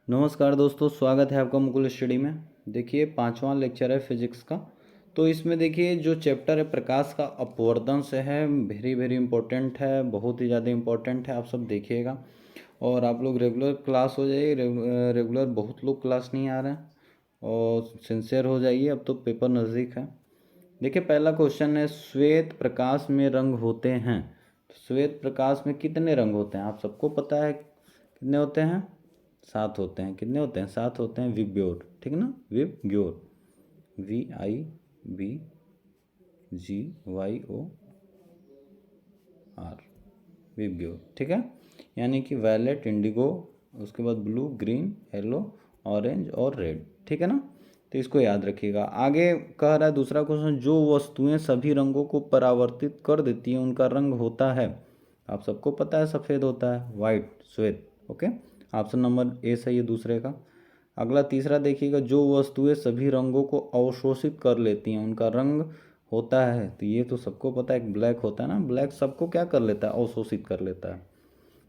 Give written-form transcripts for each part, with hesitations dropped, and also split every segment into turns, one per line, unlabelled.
नमस्कार दोस्तों, स्वागत है आपका मुकुल स्टडी में। देखिए 5वां लेक्चर है फिजिक्स का। तो इसमें देखिए जो चैप्टर है प्रकाश का अपवर्तन से है, वेरी वेरी इंपॉर्टेंट है, बहुत ही ज़्यादा इंपॉर्टेंट है। आप सब देखिएगा और आप लोग रेगुलर क्लास हो जाइए। रेगुलर बहुत लोग क्लास नहीं आ रहे हैं और सिंसियर हो जाइए, अब तो पेपर नज़दीक है। देखिए पहला क्वेश्चन है, श्वेत प्रकाश में रंग होते हैं। तो श्वेत प्रकाश में कितने रंग होते हैं? आप सबको पता है कितने होते हैं? 7 होते हैं। कितने होते हैं? 7 होते हैं। विबग्योर, ठीक है ना? विबग्योर, VIBGYOR, विबग्योर, ठीक है। यानी कि वायलेट, इंडिगो, उसके बाद ब्लू, ग्रीन, येलो, ऑरेंज और रेड, ठीक है ना? तो इसको याद रखिएगा। आगे कह रहा है दूसरा क्वेश्चन, जो वस्तुएं सभी रंगों को परावर्तित कर देती हैं उनका रंग होता है। आप सबको पता है सफ़ेद होता है, वाइट, श्वेत। ओके, ऑप्शन नंबर ए सही है दूसरे का। अगला तीसरा देखिएगा, जो वस्तुएं सभी रंगों को अवशोषित कर लेती हैं उनका रंग होता है। तो ये तो सबको पता है, एक ब्लैक होता है ना, ब्लैक सबको क्या कर लेता है? अवशोषित कर लेता है।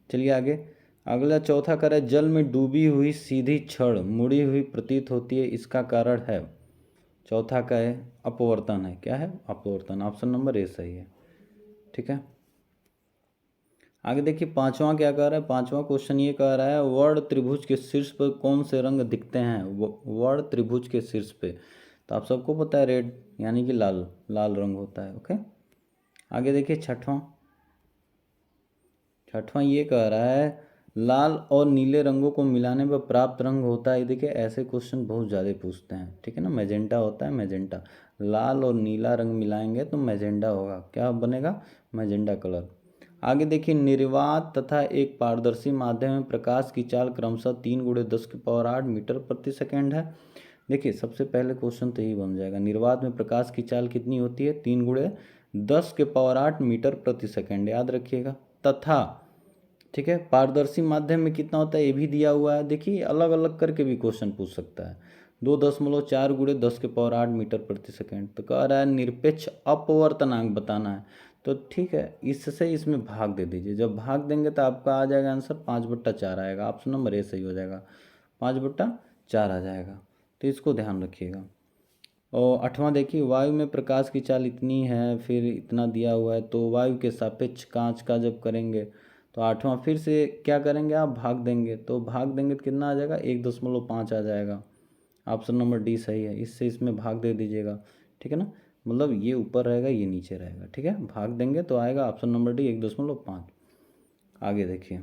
चलिए आगे। अगला चौथा कर है, जल में डूबी हुई सीधी छड़ मुड़ी हुई प्रतीत होती है, इसका कारण है। चौथा का है अपवर्तन है। क्या है? अपवर्तन। ऑप्शन नंबर ए सही है, ठीक है। आगे देखिए पांचवा क्या कह रहा है। पांचवा क्वेश्चन ये कह रहा है, वर्ण त्रिभुज के शीर्ष पर कौन से रंग दिखते हैं? वर्ण त्रिभुज के शीर्ष पे तो आप सबको पता है रेड, यानी कि लाल, लाल रंग होता है। ओके, आगे देखिए छठवां। छठवां ये कह रहा है, लाल और नीले रंगों को मिलाने पर प्राप्त रंग होता है। देखिए ऐसे क्वेश्चन बहुत ज़्यादा पूछते हैं, ठीक है ना। मैजेंटा होता है, मैजेंटा। लाल और नीला रंग मिलाएंगे तो मैजेंटा होगा। क्या बनेगा? Magenta colour. आगे देखिए, निर्वात तथा एक पारदर्शी माध्यम में प्रकाश की चाल क्रमशः 3 × 10⁸ मीटर प्रति सेकेंड है। देखिए सबसे पहले क्वेश्चन तो यही बन जाएगा, निर्वात में प्रकाश की चाल कितनी होती है? 3 × 10⁸ मीटर प्रति सेकेंड, याद रखिएगा। तथा, ठीक है, पारदर्शी माध्यम में कितना होता है ये भी दिया हुआ है। देखिए अलग अलग करके भी क्वेश्चन पूछ सकता है। 2.4 × 10⁸ मीटर प्रति सेकेंड। तो कह रहा है निरपेक्ष अपवर्तनांक बताना है। तो ठीक है, इससे इसमें भाग दे दीजिए। जब भाग देंगे तो आपका आ जाएगा आंसर 5/4 आएगा। ऑप्शन नंबर ए सही हो जाएगा, 5/4 आ जाएगा। तो इसको ध्यान रखिएगा। और आठवां देखिए, वायु में प्रकाश की चाल इतनी है, फिर इतना दिया हुआ है, तो वायु के सापेक्ष कांच का जब करेंगे तो आठवां फिर से क्या करेंगे आप? भाग देंगे। तो भाग देंगे तो कितना आ जाएगा? 1.5 आ जाएगा। ऑप्शन नंबर डी सही है। इससे इसमें भाग दे दीजिएगा, ठीक है ना। मतलब ये ऊपर रहेगा, ये नीचे रहेगा, ठीक है। भाग देंगे तो आएगा ऑप्शन नंबर डी, 1.5। आगे देखिए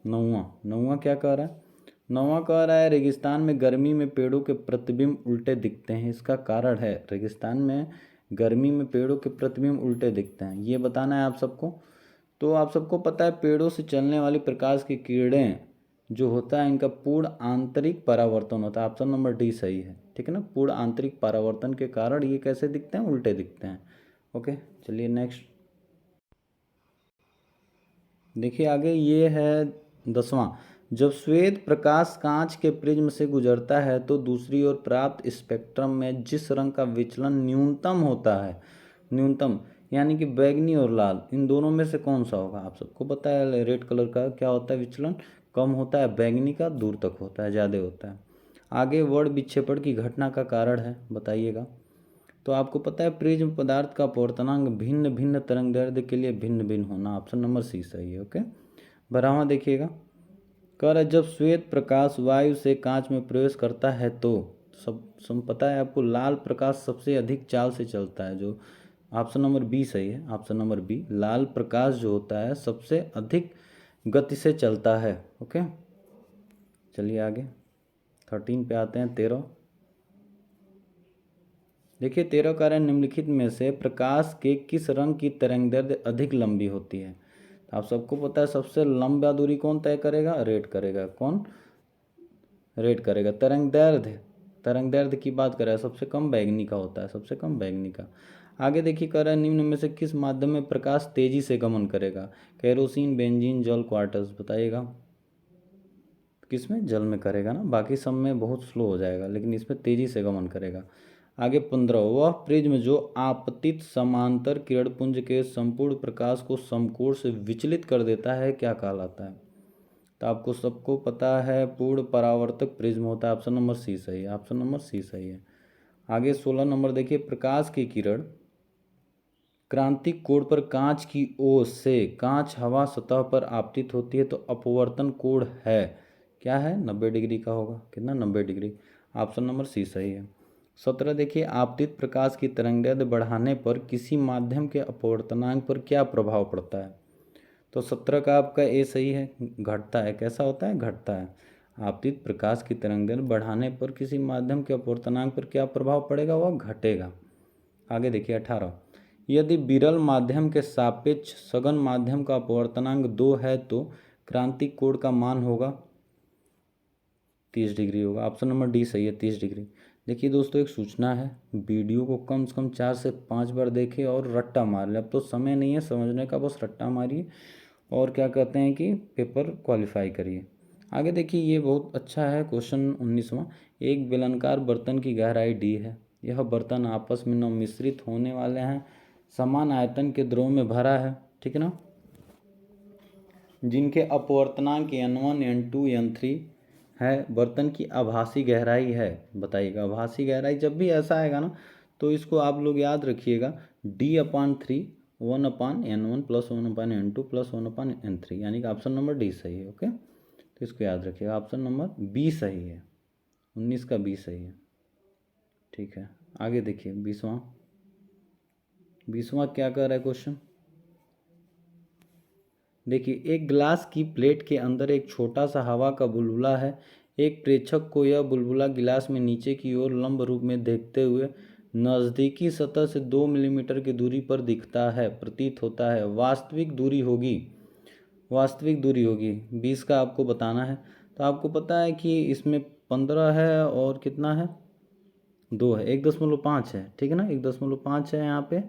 नौवां क्या कह रहा है? नौवां कह रहा है, रेगिस्तान में गर्मी में पेड़ों के प्रतिबिंब उल्टे दिखते हैं, इसका कारण है। रेगिस्तान में गर्मी में पेड़ों के प्रतिबिंब उल्टे दिखते हैं, ये बताना है आप सबको। तो आप सबको पता है पेड़ों से चलने वाली प्रकाश की किरणें जो होता है इनका पूर्ण आंतरिक परावर्तन होता है। ऑप्शन नंबर डी सही है, ठीक है ना। पूर्ण आंतरिक परावर्तन के कारण ये कैसे दिखते हैं? उल्टे दिखते हैं। ओके, चलिए नेक्स्ट देखिए। आगे ये है 10वां, जब श्वेत प्रकाश कांच के प्रिज्म से गुजरता है तो दूसरी ओर प्राप्त स्पेक्ट्रम में जिस रंग का विचलन न्यूनतम होता है, न्यूनतम यानी कि बैगनी और लाल, इन दोनों में से कौन सा होगा? आप सबको पता है रेड कलर का क्या होता है विचलन? कम होता है। बैगनी का दूर तक होता है, ज़्यादा होता है। आगे वर्ण विक्षेपण की घटना का कारण है, बताइएगा। तो आपको पता है प्रिज्म पदार्थ का अपवर्तनांक भिन्न भिन्न तरंगदैर्ध्य के लिए भिन्न भिन्न होना। ऑप्शन नंबर सी सही है। ओके, 12वां देखिएगा। कह रहा है, जब श्वेत प्रकाश वायु से कांच में प्रवेश करता है तो सब पता है आपको, लाल प्रकाश सबसे अधिक चाल से चलता है। जो ऑप्शन नंबर बी सही है। ऑप्शन नंबर बी, लाल प्रकाश जो होता है सबसे अधिक गति से चलता है। ओके, चलिए आगे 13 पे आते हैं। 13 देखिए, 13 कारण निम्नलिखित में से प्रकाश के किस रंग की तरंगदैर्ध्य अधिक लंबी होती है? तो आप सबको पता है सबसे लंबा दूरी कौन तय करेगा? रेड करेगा। कौन? रेड करेगा। तरंगदैर्ध्य, तरंगदैर्ध्य की बात करें, सबसे कम बैगनी का होता है, सबसे कम बैगनी का। आगे देखिए कह रहा है, निम्न में से किस माध्यम में प्रकाश तेजी से गमन करेगा? केरोसिन, बेंजीन, जल, क्वार्टज, बताइएगा। किस में? जल में करेगा ना, बाकी सब में बहुत स्लो हो जाएगा, लेकिन इसमें तेजी से गमन करेगा। आगे 15, वह प्रिज्म जो आपतित समांतर किरण पुंज के संपूर्ण प्रकाश को समकोण से विचलित कर देता है क्या कहलाता है? तो आपको सबको पता है पूर्ण परावर्तक प्रिज्म होता है। ऑप्शन नंबर सी सही है, ऑप्शन नंबर सी सही है। आगे 16 नंबर देखिए, प्रकाश की किरण क्रांतिक कोण पर कांच की ओर से कांच हवा सतह पर आपतित होती है तो अपवर्तन कोण है क्या है? 90 डिग्री का होगा। कितना? 90 डिग्री। ऑप्शन नंबर सी सही है। 17 देखिए, आपतित प्रकाश की तरंगदैर्ध्य बढ़ाने पर किसी माध्यम के अपवर्तनांक पर क्या प्रभाव पड़ता है? तो 17 का आपका ए सही है, घटता है। कैसा होता है? घटता है। आपतित प्रकाश की तरंगदैर्ध्य बढ़ाने पर किसी माध्यम के अपवर्तनांक पर क्या प्रभाव पड़ेगा? वह घटेगा। आगे देखिए 18, यदि विरल माध्यम के सापेक्ष सघन माध्यम का अपवर्तनांक 2 है तो क्रांतिक कोण का मान होगा 30 डिग्री होगा। ऑप्शन नंबर डी सही है, 30 डिग्री। देखिए दोस्तों, एक सूचना है, वीडियो को कम से कम 4 से 5 बार देखें और रट्टा मार लें। अब तो समय नहीं है समझने का, बस रट्टा मारिए और क्या कहते हैं कि पेपर क्वालिफाई करिए। आगे देखिए, ये बहुत अच्छा है क्वेश्चन 19वां, एक बेलनाकार बर्तन की गहराई डी है, यह बर्तन आपस में मिश्रित होने वाले हैं, समान आयतन के द्रव में भरा है, ठीक है ना, जिनके अपवर्तनांक n1 n2 n3 है, बर्तन की आभासी गहराई है। बताइएगा, आभासी गहराई जब भी ऐसा आएगा ना तो इसको आप लोग याद रखिएगा, d/3 1/n1 + 1/n2 + 1/n3, यानी कि ऑप्शन नंबर डी सही है। ओके, तो इसको याद रखिएगा, ऑप्शन नंबर बी सही है, 19 का बी सही है। ठीक है, आगे देखिए 20वां क्या कर रहा है क्वेश्चन। देखिए, एक ग्लास की प्लेट के अंदर एक छोटा सा हवा का बुलबुला है, एक प्रेक्षक को यह बुलबुला गिलास में नीचे की ओर लंब रूप में देखते हुए नज़दीकी सतह से 2 मिलीमीटर की दूरी पर दिखता है, प्रतीत होता है। वास्तविक दूरी होगी 20 का आपको बताना है। तो आपको पता है कि इसमें 15 है और कितना है, 2 है, 1.5 है, ठीक है ना, 1.5 है यहाँ पे,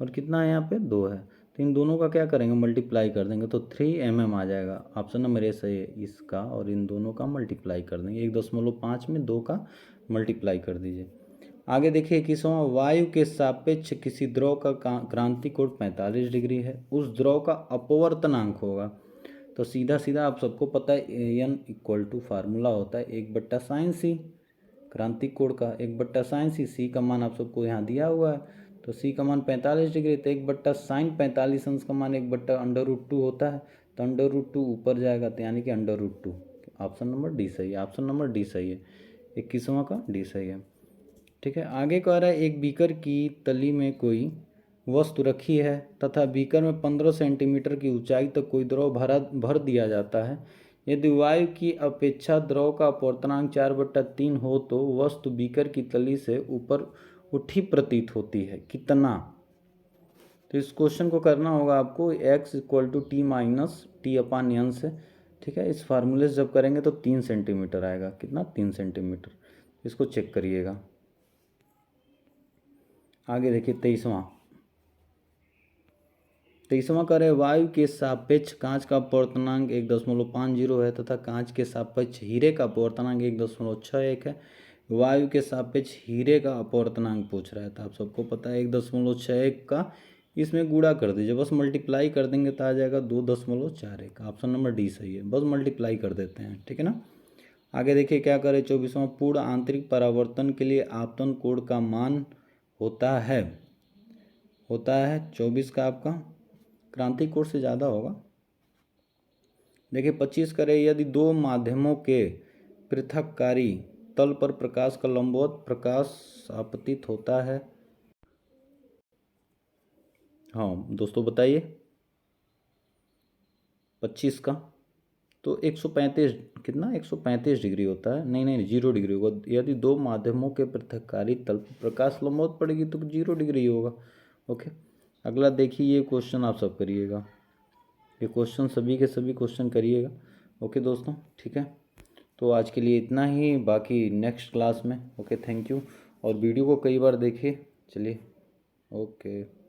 और कितना है यहाँ पे, 2 है। तो इन दोनों का क्या करेंगे, मल्टीप्लाई कर देंगे तो 3 mm आ जाएगा। ऑप्शन नंबर ए सही है इसका, और इन दोनों का मल्टीप्लाई कर देंगे, 1.5 में 2 का मल्टीप्लाई कर दीजिए। आगे देखिए 21वां, वायु के सापेक्ष किसी द्रव का क्रांतिक कोण 45 डिग्री है, उस द्रव का अपवर्तनांक होगा। तो सीधा सीधा आप सबको पता है एन इक्वल टू फार्मूला होता है 1/sin c, क्रांतिक कोण का 1/sin c, सी का मान आप सबको यहाँ दिया हुआ है, तो सी का मान 45 डिग्री, तो 1/sin45 अंश का मान 1/√2 होता है, तो √2 ऊपर जाएगा, तो यानी कि √2। ऑप्शन नंबर डी सही है, ऑप्शन नंबर डी सही है, 21वां का डी सही है। ठीक है, आगे कह रहा है एक बीकर की तली में कोई वस्तु रखी है तथा बीकर में 15 सेंटीमीटर की ऊंचाई तक कोई द्रव भर दिया जाता है। यदि वायु की अपेक्षा द्रव का अपवर्तनांक 4/3 हो तो वस्तु बीकर की तली से ऊपर उठी प्रतीत होती है, कितना? तो इस क्वेश्चन को करना होगा आपको x = t-t/n से, ठीक है। इस फार्मूले से जब करेंगे तो 3 सेंटीमीटर आएगा, कितना? 3 सेंटीमीटर। इसको चेक करिएगा। आगे देखिए 23वां करे, वायु के सापेक्ष कांच का अपवर्तनांक 1.50 है तथा कांच के सापेक्ष हीरे का अपवर्तनांक 1.61 है। वायु के सापेक्ष हीरे का अपवर्तनांक पूछ रहा है, तो आप सबको पता है 1.61 का इसमें गुणा कर दीजिए, बस मल्टीप्लाई कर देंगे तो आ जाएगा 2.41। ऑप्शन नंबर डी सही है, बस मल्टीप्लाई कर देते हैं, ठीक है ना। आगे देखिए क्या करें 24वां, पूर्ण आंतरिक परावर्तन के लिए आपतन कोण का मान होता है 24 का आपका, क्रांतिक कोण से ज़्यादा होगा। देखिए 25 करें, यदि दो माध्यमों के पृथककारी तल पर प्रकाश का लंबवत प्रकाश आपतित होता है। हाँ दोस्तों बताइए 25 का, तो 135 कितना 135 डिग्री होता है, नहीं 0 डिग्री होगा। यदि दो माध्यमों के पृथककारी तल पर प्रकाश लंबवत पड़ेगी तो 0 डिग्री होगा। ओके, अगला देखिए, ये क्वेश्चन आप सब करिएगा, ये क्वेश्चन सभी के सभी क्वेश्चन करिएगा। ओके दोस्तों, ठीक है, तो आज के लिए इतना ही, बाकी नेक्स्ट क्लास में। ओके, थैंक यू, और वीडियो को कई बार देखिए। चलिए, ओके।